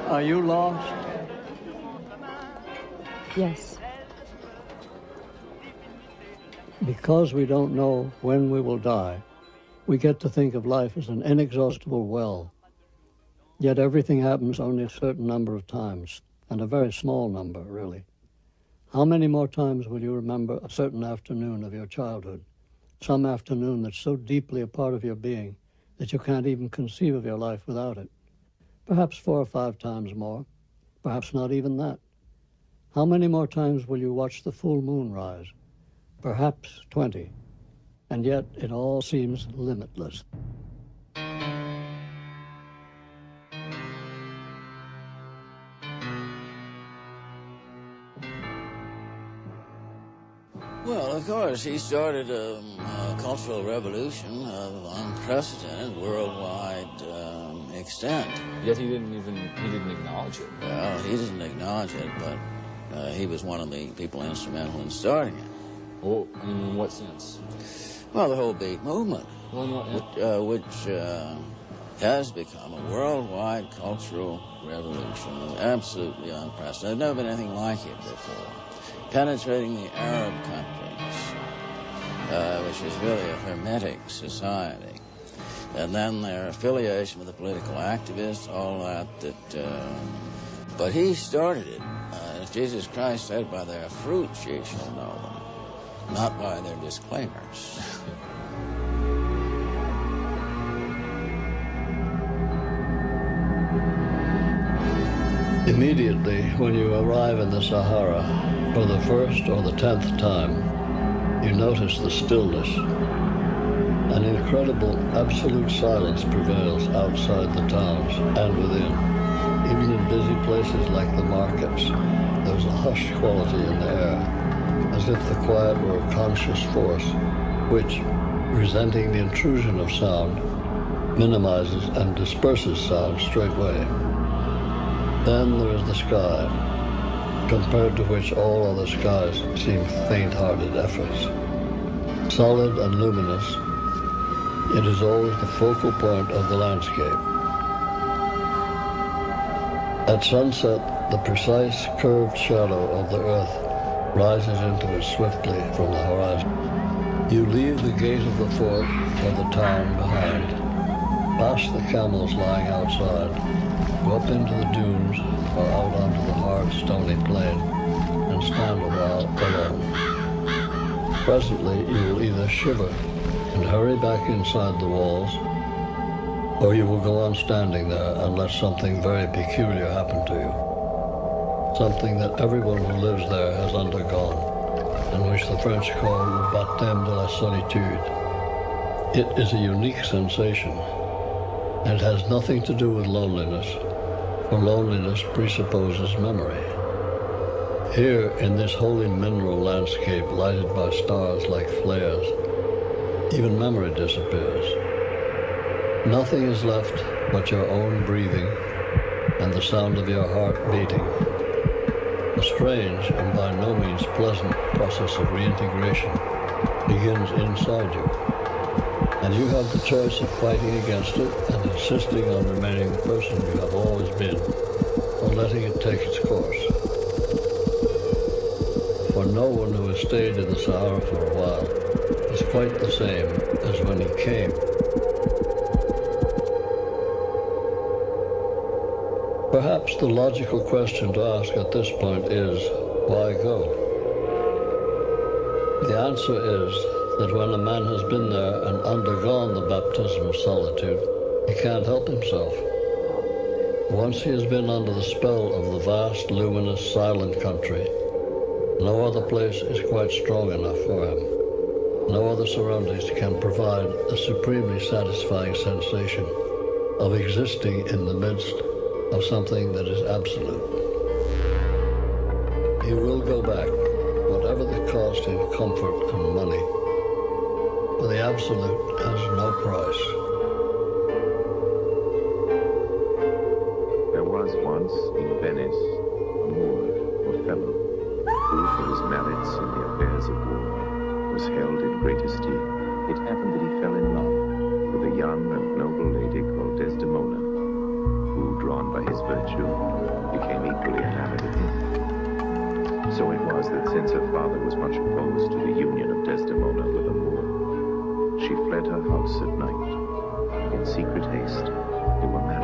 Are you lost? Yes. Because we don't know when we will die, we get to think of life as an inexhaustible well. Yet everything happens only a certain number of times, and a very small number, really. How many more times will you remember a certain afternoon of your childhood? Some afternoon that's so deeply a part of your being that you can't even conceive of your life without it. Perhaps 4 or 5 times more, perhaps not even that. How many more times will you watch the full moon rise? Perhaps 20. And yet it all seems limitless. Well, of course, he started a cultural revolution of unprecedented worldwide extent. Yet he didn't acknowledge it. Well, he didn't acknowledge it, but he was one of the people instrumental in starting it. Well, in what sense? Well, the whole beat movement, Well, which has become a worldwide cultural revolution, absolutely unprecedented. There's never been anything like it before. Penetrating the Arab countries, which is really a hermetic society. And then their affiliation with the political activists, all that. But he started it. As Jesus Christ said, by their fruits ye shall know them, not by their disclaimers. Immediately when you arrive in the Sahara, for the first or the 10th time, you notice the stillness. An incredible absolute silence prevails outside the towns and within. Even in busy places like the markets, there's a hushed quality in the air, as if the quiet were a conscious force, which, resenting the intrusion of sound, minimizes and disperses sound straightway. Then there is the sky, compared to which all other skies seem faint-hearted efforts. Solid and luminous, it is always the focal point of the landscape. At sunset, the precise curved shadow of the earth rises into it swiftly from the horizon. You leave the gate of the fort or the town behind, past the camels lying outside, go up into the dunes or out onto the hard stony plain and stand a while alone. Presently you will either shiver and hurry back inside the walls, or you will go on standing there and let something very peculiar happen to you. Something that everyone who lives there has undergone, and which the French call le baptême de la solitude. It is a unique sensation, and it has nothing to do with loneliness, for loneliness presupposes memory. Here, in this holy mineral landscape lighted by stars like flares, even memory disappears. Nothing is left but your own breathing and the sound of your heart beating. A strange and by no means pleasant process of reintegration begins inside you, and you have the choice of fighting against it and insisting on remaining the person you have always been, or letting it take its course. For no one who has stayed in the Sahara for a while is quite the same as when he came. Perhaps the logical question to ask at this point is, why go? The answer is that when a man has been there and undergone the baptism of solitude, he can't help himself. Once he has been under the spell of the vast, luminous, silent country, no other place is quite strong enough for him. No other surroundings can provide the supremely satisfying sensation of existing in the midst of something that is absolute. He will go back, whatever the cost in comfort and money, for the absolute has no price. There was once in Venice a Moor or fellow who, for his merits in the affairs of war, was held in great esteem. It happened that he fell in love with a young and noble lady called Desdemona, who, drawn by his virtue, became equally enamored of him. So it was that since her father was much opposed to the union of Desdemona with a Moor, she fled her house at night. In secret haste, they were married.